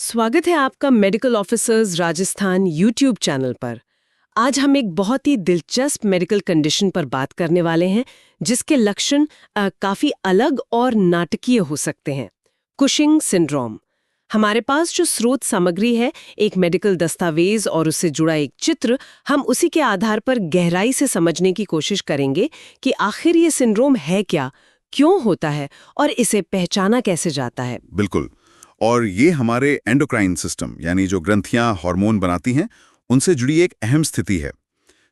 स्वागत है आपका medical officers Rajasthan YouTube channel पर। आज हम एक बहुत ही दिलचस्प मेडिकल कंडीशन पर बात करने वाले हैं जिसके लक्षण काफी अलग और नाटकीय हो सकते हैं। Cushing syndrome. हमारे पास जो स्रोत सामग्री है, एक मेडिकल दस्तावेज और उससे जुड़ा एक चित्र, हम उसी के आधार पर गहराई से समझने की कोशिश करेंगे कि आखिर ये सिंड्रोम है क्या, क्यों होता है और इसे पहचाना कैसे जाता है। बिल्कुल। और ये हमारे एंडोक्राइन सिस्टम यानी जो ग्रंथियां हार्मोन बनाती हैं उनसे जुड़ी एक अहम स्थिति है।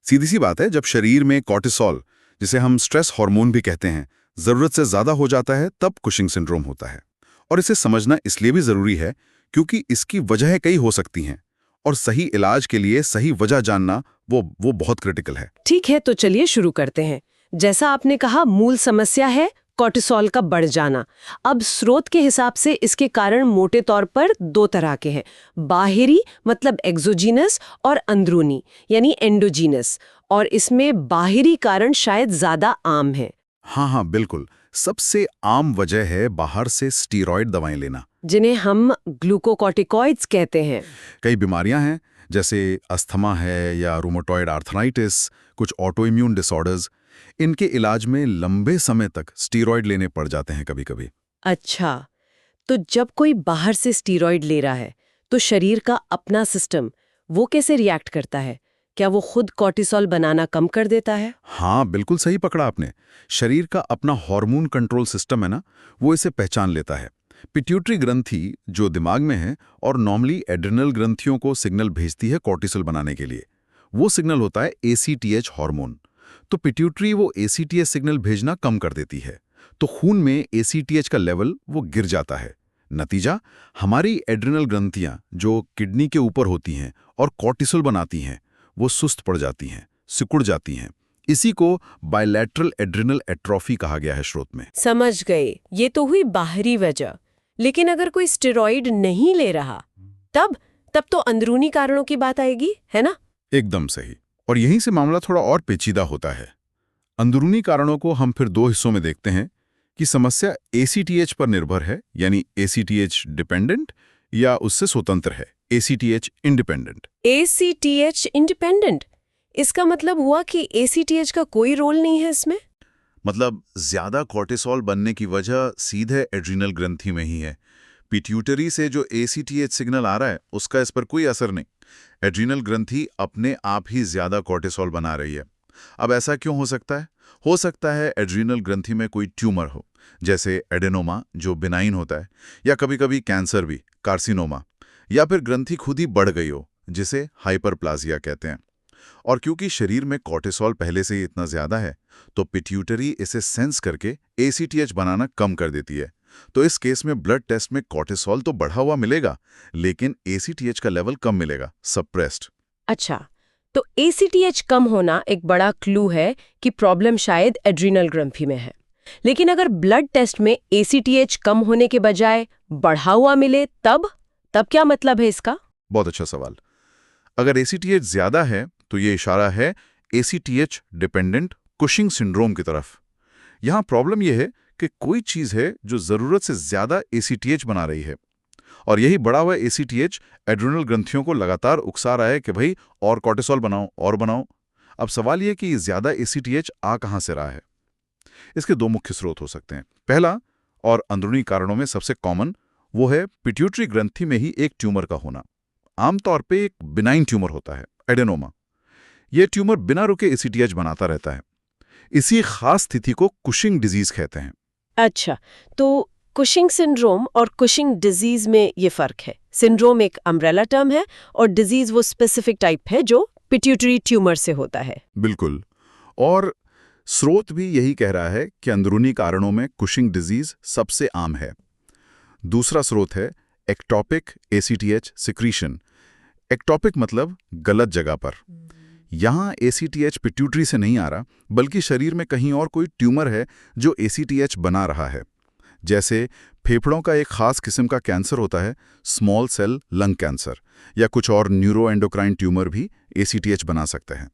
सीधी सी बात है, जब शरीर में कॉर्टिसोल, जिसे हम स्ट्रेस हार्मोन भी कहते हैं, जरूरत से ज्यादा हो जाता है तब कुशिंग सिंड्रोम होता है। और इसे समझना इसलिए भी जरूरी है क्योंकि इसकी वजह कई हो सकती हैं और सही इलाज के लिए सही वजह जानना वो बहुत क्रिटिकल है। ठीक है, तो चलिए शुरू करते हैं। जैसा आपने कहा, मूल समस्या है कॉर्टिसोल का बढ़ जाना। अब स्रोत के हिसाब से इसके कारण मोटे तौर पर दो तरह के हैं, बाहरी मतलब एक्सोजीनस और अंदरूनी यानी एंडोजीनस। और इसमें बाहरी कारण शायद ज्यादा आम है। हाँ, बिल्कुल। सबसे आम वजह है बाहर से स्टीरॉयड दवाएं लेना, जिन्हें हम ग्लूकोकॉर्टिकॉइड्स कहते हैं। कई बीमारियां हैं जैसे अस्थमा है या रूमेटॉइड आर्थराइटिस, कुछ ऑटो इम्यून डिसऑर्डर्स। इनके इलाज में लंबे समय तक स्टीरॉयड लेने पड़ जाते हैं कभी-कभी। अच्छा, तो जब कोई बाहर से स्टीरॉयड ले रहा है तो शरीर का अपना सिस्टम वो कैसे रिएक्ट करता है? क्या वो खुद कॉर्टिसोल बनाना कम कर देता है? हाँ, बिल्कुल सही पकड़ा आपने। शरीर का अपना हार्मोन कंट्रोल सिस्टम है ना, वो इसे पहचान लेता है। पिट्यूटरी ग्रंथि जो दिमाग में है और नॉर्मली एड्रिनल ग्रंथियों को सिग्नल भेजती है कॉर्टिसोल बनाने के लिए। वो सिग्नल होता है ACTH हार्मोन। तो पिट्यूटरी वो ACTH सिग्नल भेजना कम कर देती है, तो खून में ACTH का लेवल वो गिर जाता है। नतीजा, हमारी एड्रिनल ग्रंथियां जो किडनी के ऊपर होती हैं और कॉर्टिसोल बनाती हैं, वो सुस्त पड़ जाती हैं, सिकुड़ जाती हैं। इसी को बायलैटरल एड्रिनल एट्रोफी कहा गया है स्रोत में। समझ गए, ये तो हुई बाहरी वजह। लेकिन अगर कोई स्टेरॉइड नहीं ले रहा तब तो अंदरूनी कारणों की बात आएगी, है ना? एकदम सही। और यहीं से मामला थोड़ा और पेचीदा होता है। अंदरूनी कारणों को हम फिर दो हिस्सों में देखते हैं कि समस्या ACTH पर निर्भर है यानी ACTH डिपेंडेंट या उससे स्वतंत्र है ACTH इंडिपेंडेंट। ACTH इंडिपेंडेंट, इसका मतलब हुआ कि ACTH का कोई रोल नहीं है इसमें? मतलब ज्यादा कॉर्टिसोल बनने की वजह सीधे एड्रिनल ग्रंथि में ही है। पिट्यूटरी से जो ACTH सिग्नल आ रहा है उसका इस पर कोई असर नहीं। एड्रिनल ग्रंथि अपने आप ही ज्यादा कॉर्टिसोल बना रही है। अब ऐसा क्यों हो सकता है? हो सकता है एड्रिनल ग्रंथि में कोई ट्यूमर हो, जैसे एडेनोमा जो बिनाइन होता है, या कभी-कभी कैंसर भी, कार्सिनोमा, या फिर ग्रंथि खुद ही बढ़ गई हो, जिसे हाइपरप्लाजिया कहते हैं। और क्योंकि शरीर में कॉर्टिसोल पहले से ही इतना ज्यादा है, तो पिट्यूटरी इसे सेंस करके ACTH बनाना कम कर देती है। तो इस केस में ब्लड टेस्ट में कॉर्टिसोल तो बढ़ा हुआ मिलेगा, लेकिन ACTH का लेवल कम मिलेगा, सप्रेस्ड। अच्छा, तो ACTH कम होना एक बड़ा क्लू है कि प्रॉब्लम शायद एड्रिनल ग्रंथि में है। लेकिन अगर ब्लड टेस्ट में ACTH कम होने के बजाय बढ़ा हुआ मिले तब क्या मतलब है इसका? बहुत अच्छा सवाल। अगर ACTH ज्यादा है तो ये इशारा है ACTH डिपेंडेंट कुशिंग सिंड्रोम की तरफ। यहाँ प्रॉब्लम यह है कि कोई चीज है जो जरूरत से ज्यादा ACTH बना रही है, और यही बढ़ा हुआ ACTH एड्रिनल ग्रंथियों को लगातार उकसा रहा है कि भाई और कॉर्टिसोल बनाओ और बनाओ। अब सवाल यह कि ज्यादा ACTH आ कहां से रहा है। इसके दो मुख्य स्रोत हो सकते हैं। पहला और अंदरूनी कारणों में सबसे कॉमन वो है पिट्यूटरी ग्रंथि में ही एक ट्यूमर का होना। आमतौर पे एक बिनाइन ट्यूमर होता है, एडेनोमा। यह ट्यूमर बिना रुके ACTH बनाता रहता है। इसी खास स्थिति को कुशिंग डिजीज कहते हैं। अच्छा, तो कुशिंग सिंड्रोम और कुशिंग डिजीज में ये फर्क है। सिंड्रोम एक अम्ब्रेला टर्म है और डिजीज वो स्पेसिफिक टाइप है जो पिट्यूटरी ट्यूमर से होता है। बिल्कुल। और स्रोत भी यही कह रहा है कि अंदरूनी कारणों में कुशिंग डिजीज सबसे आम है। दूसरा स्रोत है एक्टोपिक ACTH सिक्रीशन। एक्टोपिक मतलब गलत जगह पर। यहाँ ACTH पिट्यूटरी से नहीं आ रहा, बल्कि शरीर में कहीं और कोई ट्यूमर है जो ACTH बना रहा है। जैसे फेफड़ों का एक खास किस्म का कैंसर होता है, स्मॉल सेल लंग कैंसर, या कुछ और न्यूरोएंडोक्राइन ट्यूमर भी ACTH बना सकते हैं।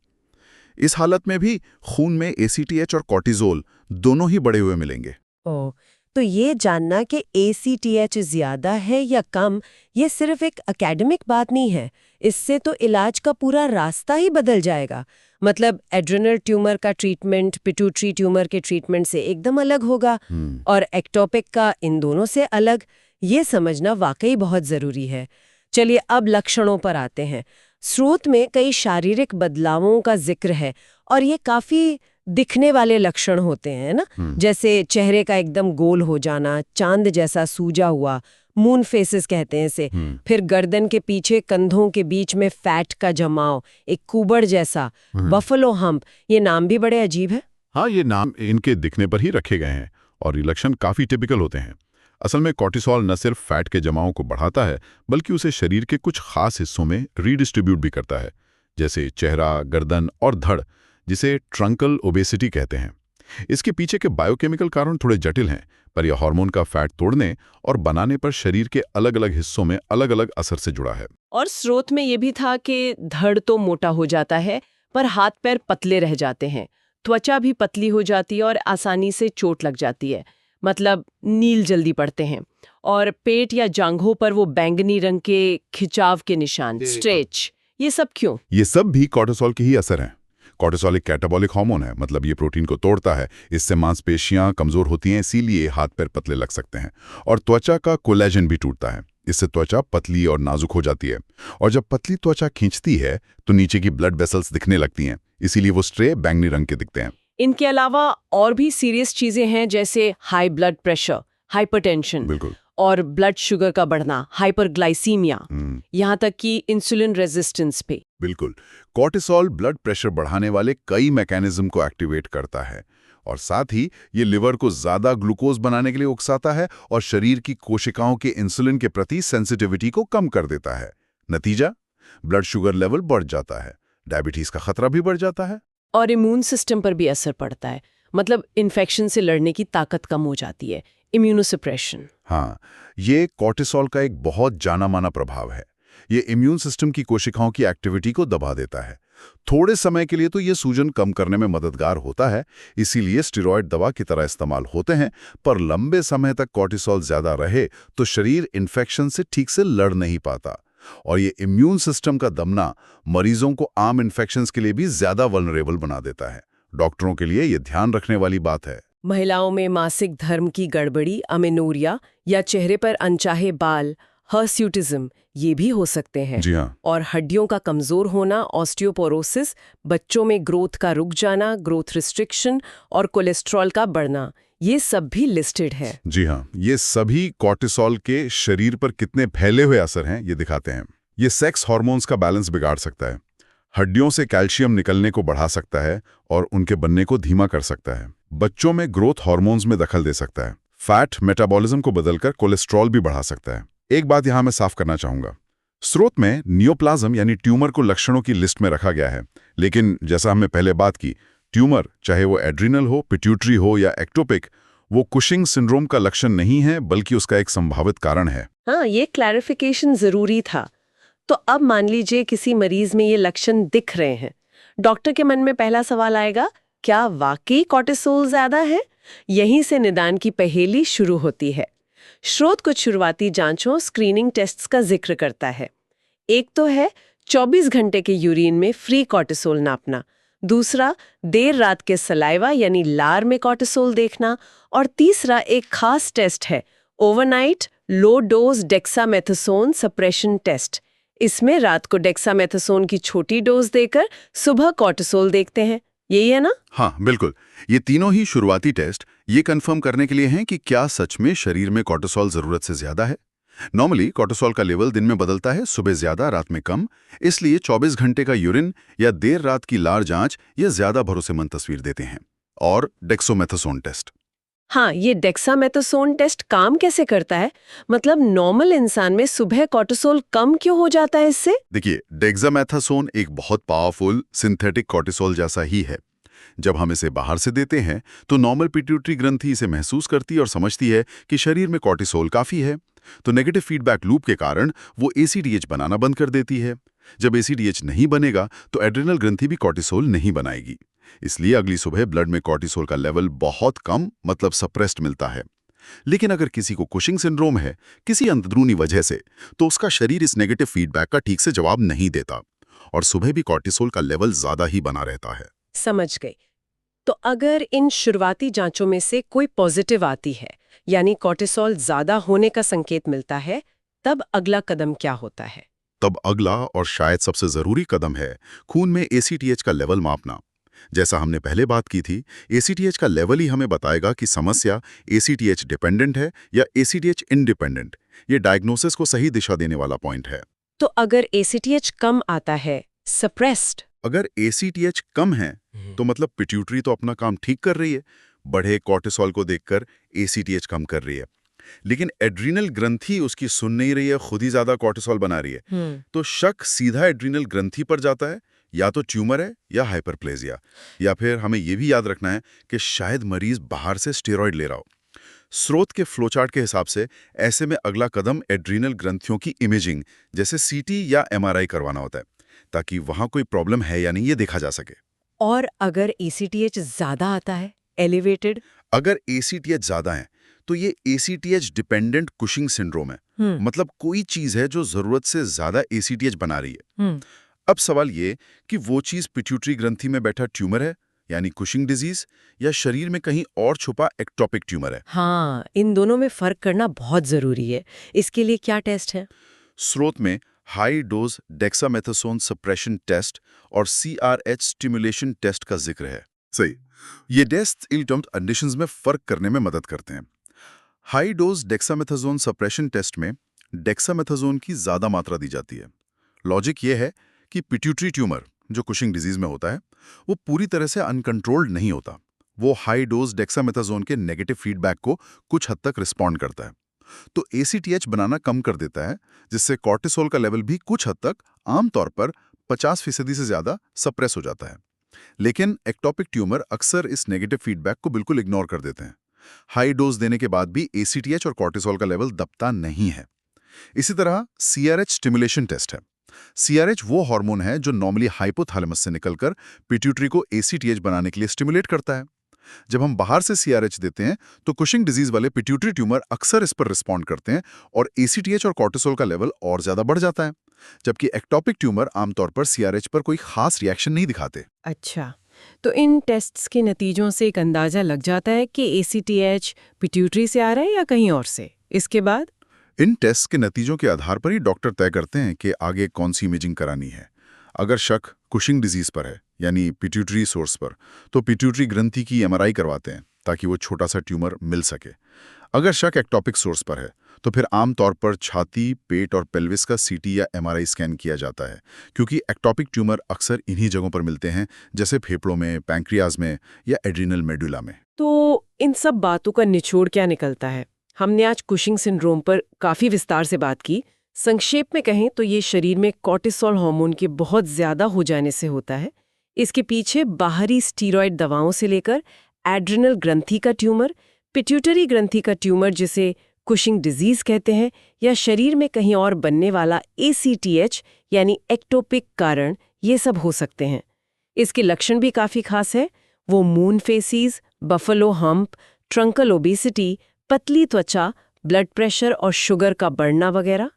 इस हालत में भी खून में ACTH और कॉर्टिसोल दोनों ही बढ़े हुए मिलेंगे। ओह, तो ये जानना कि ACTH ज्यादा है या कम, ये सिर्फ एक एकेडमिक बात नहीं है। इससे तो इलाज का पूरा रास्ता ही बदल जाएगा। मतलब एड्रेनल ट्यूमर का ट्रीटमेंट पिट्यूटरी ट्यूमर के ट्रीटमेंट से एकदम अलग होगा और एक्टोपिक का इन दोनों से अलग। ये समझना वाकई बहुत जरूरी है। चलिए अब लक्षणों पर आते हैं। स्रोत में कई शारीरिक बदलावों का जिक्र है और ये काफी दिखने वाले लक्षण होते हैं ना, जैसे चेहरे का एकदम गोल हो जाना, चांद जैसा सूजा हुआ, मून फेसेस कहते हैं इसे, फिर गर्दन के पीछे कंधों के बीच में फैट का जमाव, एक कुबड़ जैसा, बफलो हम्प। ये नाम भी बड़े अजीब है। हाँ, ये नाम इनके दिखने पर ही रखे गए हैं और ये लक्षण काफी टिपिकल होते हैं। असल में कॉर्टिसोल न सिर्फ फैट के जमाव को बढ़ाता है बल्कि उसे शरीर के कुछ खास हिस्सों में रीडिस्ट्रीब्यूट भी करता है, जैसे चेहरा, गर्दन और धड़, जिसे ट्रंकल ओबेसिटी कहते हैं। इसके पीछे के बायोकेमिकल कारण थोड़े जटिल हैं, पर यह हार्मोन का फैट तोड़ने और बनाने पर शरीर के अलग अलग हिस्सों में अलग अलग असर से जुड़ा है। और स्रोत में ये भी था कि धड़ तो मोटा हो जाता है पर हाथ पैर पतले रह जाते हैं, त्वचा भी पतली हो जाती है और आसानी से चोट लग जाती है, मतलब नील जल्दी पड़ते हैं। और पेट या जांघों पर वो बैंगनी रंग के खिंचाव के निशान, स्ट्रेच, ये सब क्यों? ये सब भी कॉर्टिसोल के ही असर हैं। कॉर्टिसोल एक कैटाबॉलिक हार्मोन है, मतलब ये प्रोटीन को तोड़ता है। इससे मांसपेशियां कमजोर होती हैं, इसीलिए हाथ पैर पतले लग सकते हैं। और त्वचा का कोलेजन भी टूटता है, इससे त्वचा पतली और नाजुक हो जाती है। और जब पतली त्वचा खींचती है तो नीचे की ब्लड वेसल्स दिखने लगती हैं, इसीलिए वो स्ट्रे बैंगनी रंग के दिखते हैं। इनके अलावा और भी सीरियस चीजें हैं, जैसे हाई ब्लड प्रेशर, हाइपरटेंशन, बिल्कुल, और ब्लड शुगर का बढ़ना, हाइपरग्लाइसीमिया, यहाँ तक कि इंसुलिन रेजिस्टेंस पे। बिल्कुल। कॉर्टिसोल ब्लड प्रेशर बढ़ाने वाले कई मैकेनिज्म को एक्टिवेट करता है और साथ ही ये लिवर को ज्यादा ग्लूकोज बनाने के लिए उकसाता है और शरीर की कोशिकाओं के इंसुलिन के प्रति सेंसिटिविटी को कम कर देता है। नतीजा, ब्लड शुगर लेवल बढ़ जाता है, डायबिटीज का खतरा भी बढ़ जाता है और इम्यून सिस्टम पर भी असर पड़ता है, मतलब इन्फेक्शन से लड़ने की ताकत कम हो जाती है, इम्यूनोसप्रेशन। हाँ, ये कॉर्टिसोल का एक बहुत जाना माना प्रभाव है। ये इम्यून सिस्टम की कोशिकाओं की एक्टिविटी को दबा देता है। थोड़े समय के लिए तो ये सूजन कम करने में मददगार होता है, इसीलिए स्टेरॉयड दवा की तरह इस्तेमाल होते हैं, पर लंबे समय तक कॉर्टिसोल ज्यादा रहे तो शरीर इन्फेक्शन से ठीक से लड़ नहीं पाता और ये इम्यून सिस्टम का दबना मरीजों को आम इन्फेक्शंस के लिए भी ज्यादा वल्नरेबल बना देता है। डॉक्टरों के लिए ये ध्यान रखने वाली बात है। महिलाओं में मासिक धर्म की गड़बड़ी, अमेनोरिया या चेहरे पर अनचाहे बाल, हर्स्यूटिज्म, ये भी हो सकते हैं। जी हाँ। और हड्डियों का कमजोर होना, ऑस्टियोपोरोसिस, बच्चों में ग्रोथ का रुक जाना, ग्रोथ रिस्ट्रिक्शन और कोलेस्ट्रॉल का बढ़ना, ये सब भी लिस्टेड है। जी हाँ, ये सभी कॉर्टिसोल के शरीर पर कितने फैले हुए असर हैं ये दिखाते हैं। ये सेक्स हार्मोन्स का बैलेंस बिगाड़ सकता है, हड्डियों से कैल्शियम निकलने को बढ़ा सकता है और उनके बनने को धीमा कर सकता है। बच्चों में ग्रोथ हार्मोन्स में दखल दे सकता है, फैट मेटाबॉलिज्म को बदलकर कोलेस्ट्रॉल भी बढ़ा सकता है। एक बात यहां मैं साफ करना चाहूंगा, स्रोत में नियोप्लाज्म यानी ट्यूमर को लक्षणों की लिस्ट में रखा गया है, लेकिन जैसा हमने पहले बात की, ट्यूमर चाहे वो एड्रिनल हो, पिट्यूटरी हो या एक्टोपिक, वो कुशिंग सिंड्रोम का लक्षण नहीं है बल्कि उसका एक संभावित कारण है। हाँ, ये क्लैरिफिकेशन जरूरी था। तो अब मान लीजिए किसी मरीज में ये लक्षण दिख रहे हैं, डॉक्टर के मन में पहला सवाल आएगा, क्या वाकई कॉर्टिसोल ज्यादा है? यहीं से निदान की पहेली शुरू होती है। स्रोत कुछ शुरुआती जांचों, स्क्रीनिंग टेस्ट्स का जिक्र करता है। एक तो है 24 घंटे के यूरिन में फ्री कॉर्टिसोल नापना, दूसरा देर रात के सलाइवा यानी लार में कॉर्टिसोल देखना, और तीसरा एक खास टेस्ट है, overnight low dose dexamethasone suppression test. इसमें रात को डेक्सामेथासोन की छोटी डोज देकर सुबह कॉर्टिसोल देखते हैं। यही है ना? हाँ, बिल्कुल। ये तीनों ही शुरुआती टेस्ट ये कंफर्म करने के लिए हैं कि क्या सच में शरीर में कॉर्टिसोल जरूरत से ज्यादा है। नॉर्मली कॉर्टिसोल का लेवल दिन में बदलता है, सुबह ज्यादा, रात में कम। इसलिए 24 घंटे का यूरिन या देर रात की लार जांच ये ज्यादा भरोसेमंद तस्वीर देते हैं। और डेक्सामेथासोन टेस्ट, हाँ, ये डेक्सामेथासोन टेस्ट काम कैसे करता है? मतलब नॉर्मल इंसान में सुबह कॉर्टिसोल कम क्यों हो जाता है इससे? देखिए, डेक्सामेथासोन एक बहुत पावरफुल सिंथेटिक कॉर्टिसोल जैसा ही है। जब हम इसे बाहर से देते हैं तो नॉर्मल पिट्यूटरी ग्रंथि इसे महसूस करती और समझती है कि शरीर में कॉर्टिसोल काफी है, तो नेगेटिव फीडबैक लूप के कारण वो ACTH बनाना बंद कर देती है। जब ACTH नहीं बनेगा तो एड्रिनल ग्रंथि भी कॉर्टिसोल नहीं बनाएगी। इसलिए अगली सुबह ब्लड में कॉर्टिसोल का लेवल बहुत कम, मतलब सप्रेस्ड मिलता है। लेकिन अगर किसी को कुशिंग सिंड्रोम है किसी अंदरूनी वजह से, तो उसका शरीर इस नेगेटिव फीडबैक का ठीक से जवाब नहीं देता और सुबह भी कॉर्टिसोल का लेवल ज्यादा ही बना रहता है। समझ गई। तो अगर इन शुरुआती जांचों में से कोई पॉजिटिव आती है, यानी कॉर्टिसोल ज्यादा होने का संकेत मिलता है, तब अगला कदम क्या होता है? तब अगला और शायद सबसे जरूरी कदम है खून में ACTH का लेवल मापना। जैसा हमने पहले बात की थी, ACTH का लेवल ही हमें बताएगा कि समस्या ACTH डिपेंडेंट है या ACTH इंडिपेंडेंट। ये डायग्नोसिस को सही दिशा देने वाला पॉइंट है। तो अगर ACTH कम आता है, सप्रेस्ड, अगर ACTH कम है तो मतलब पिट्यूटरी तो अपना काम ठीक कर रही है, बढ़े कॉर्टिसोल को देखकर ACTH कम कर रही है, लेकिन एड्रीनल ग्रंथि उसकी सुन नहीं रही है, खुद ही ज्यादा कॉर्टिसोल बना रही है, तो शक सीधा एड्रीनल ग्रंथि पर जाता है। या तो ट्यूमर है या हाइपरप्लेजिया, या फिर हमें यह भी याद रखना है कि शायद मरीज बाहर से स्टेरॉइड ले रहा हो। स्रोत के फ्लोचार्ट के हिसाब से ऐसे में अगला कदम एड्रीनल ग्रंथियों की इमेजिंग जैसे CT या MRI करवाना होता है, ताकि वहां कोई प्रॉब्लम है या नहीं ये देखा जा सके। और अगर ACTH ज्यादा आता है, एलिवेटेड, अगर ACTH ज्यादा है तो ये ACTH डिपेंडेंट कुशिंग सिंड्रोम है। मतलब कोई चीज है जो जरूरत से ज्यादा ACTH बना रही है। अब सवाल ये कि वो चीज पिट्यूटरी ग्रंथि में बैठा ट्यूमर है यानी कुशिंग डिजीज, या शरीर में कहीं और छुपा एक्टोपिक ट्यूमर है। हाँ, इन दोनों में फर्क करना बहुत जरूरी है। इसके लिए क्या टेस्ट है? स्रोत में high dose dexamethasone suppression test और CRH स्टिमुलेशन टेस्ट का जिक्र है। सही, ये टेस्ट इल टर्म्ड कंडीशंस में फर्क करने में मदद करते हैं। High dose dexamethasone suppression test में डेक्सामेथासोन की ज्यादा मात्रा दी जाती है। लॉजिक ये है कि पिट्यूटरी ट्यूमर जो कुशिंग डिजीज में होता है वो पूरी तरह से अनकंट्रोल्ड नहीं होता। वो हाई डोज डेक्सामेथासोन के नेगेटिव फीडबैक को कुछ हद तक रिस्पॉन्ड करता है, तो ACTH बनाना कम कर देता है, जिससे कॉर्टिसोल का लेवल भी कुछ हद तक, आमतौर पर 50% से ज्यादा सप्रेस हो जाता है। लेकिन एक्टोपिक ट्यूमर अक्सर इस नेगेटिव फीडबैक को बिल्कुल इग्नोर कर देते हैं। हाई डोज देने के बाद भी ACTH और कॉर्टिसोल का लेवल दबता नहीं है। इसी तरह CRH स्टिमुलेशन टेस्ट है। CRH वो हार्मोन है जो नॉर्मली हाइपोथैलेमस से निकलकर पिट्यूटरी को ACTH बनाने के लिए स्टिमुलेट करता है। जब हम बाहर से CRH देते हैं तो कुशिंग डिजीज वाले पिट्यूटरी ट्यूमर अक्सर इस पर रिस्पॉन्ड करते हैं और ACTH और कॉर्टिसोल का लेवल और ज्यादा बढ़ जाता है, जबकि एक्टोपिक ट्यूमर आमतौर पर CRH पर कोई खास रिएक्शन नहीं दिखाते। अच्छा, तो इन टेस्ट्स के नतीजों से एक अंदाजा लग जाता है कि ACTH पिट्यूटरी से आ रहा है या कहीं और से। इसके बाद इन टेस्ट के नतीजों के आधार पर ही डॉक्टर तय करते हैं कि आगे कौन सी इमेजिंग करानी है। अगर शक कुशिंग डिजीज पर है यानी पिट्यूटरी सोर्स पर, तो पिट्यूटरी ग्रंथि की MRI करवाते हैं ताकि वो छोटा सा ट्यूमर मिल सके। अगर शक एक्टोपिक सोर्स पर है तो फिर आमतौर पर छाती, पेट और पेल्विस का CT या MRI स्कैन किया जाता है, क्योंकि एक्टोपिक ट्यूमर अक्सर इन्हीं जगहों पर मिलते हैं, जैसे फेफड़ों में, पैंक्रियाज में या एड्रीनल मेडुला में। तो इन सब बातों का निचोड़ क्या निकलता है? हमने आज कुशिंग सिंड्रोम पर काफी विस्तार से बात की। संक्षेप में कहें तो ये शरीर में कॉर्टिसोल हार्मोन के बहुत ज्यादा हो जाने से होता है। इसके पीछे बाहरी स्टीरॉयड दवाओं से लेकर एड्रिनल ग्रंथि का ट्यूमर, पिट्यूटरी ग्रंथि का ट्यूमर जिसे कुशिंग डिजीज कहते हैं, या शरीर में कहीं और बनने वाला ACTH यानी एक्टोपिक कारण, ये सब हो सकते हैं। इसके लक्षण भी काफी खास है। वो moon faces, buffalo hump, truncal obesity, पतली त्वचा, ब्लड प्रेशर और शुगर का बढ़ना वगैरह।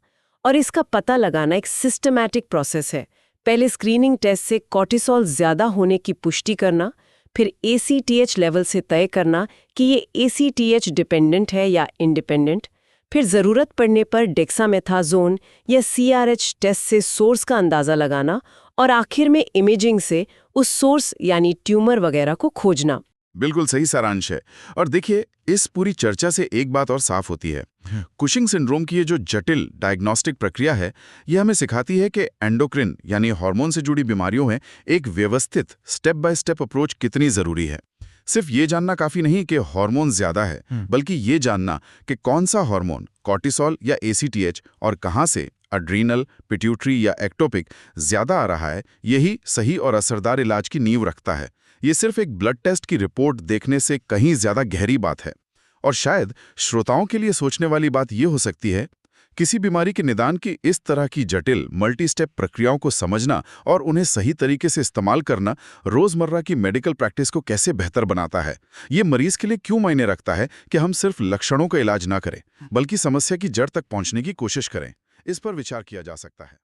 और इसका पता लगाना एक सिस्टमैटिक प्रोसेस है। पहले स्क्रीनिंग टेस्ट से कॉर्टिसोल ज्यादा होने की पुष्टि करना, फिर ACTH लेवल से तय करना कि ये ACTH डिपेंडेंट है या इंडिपेंडेंट, फिर जरूरत पड़ने पर डेक्सामेथासोन या CRH टेस्ट से सोर्स का अंदाजा लगाना, और आखिर में इमेजिंग से उस सोर्स यानी ट्यूमर वगैरह को खोजना। बिल्कुल सही सारांश है। और देखिए, इस पूरी चर्चा से एक बात और साफ होती है, कुशिंग सिंड्रोम की ये जो जटिल डायग्नोस्टिक प्रक्रिया है, ये हमें सिखाती है कि एंडोक्रिन यानी हार्मोन से जुड़ी बीमारियों में एक व्यवस्थित स्टेप बाय स्टेप अप्रोच कितनी जरूरी है। सिर्फ ये जानना काफी नहीं कि हार्मोन ज्यादा है, बल्कि ये जानना कि कौन सा हार्मोन, कॉर्टिसोल या ACTH, और कहां से, एड्रीनल, पिट्यूटरी या एक्टोपिक, ज्यादा आ रहा है, यही सही और असरदार इलाज की नींव रखता है। ये सिर्फ एक ब्लड टेस्ट की रिपोर्ट देखने से कहीं ज्यादा गहरी बात है। और शायद श्रोताओं के लिए सोचने वाली बात ये हो सकती है किसी बीमारी के निदान की इस तरह की जटिल मल्टी स्टेप प्रक्रियाओं को समझना और उन्हें सही तरीके से इस्तेमाल करना रोजमर्रा की मेडिकल प्रैक्टिस को कैसे बेहतर बनाता है। ये मरीज के लिए क्यों मायने रखता है कि हम सिर्फ लक्षणों का इलाज ना करें, बल्कि समस्या की जड़ तक पहुंचने की कोशिश करें। इस पर विचार किया जा सकता है।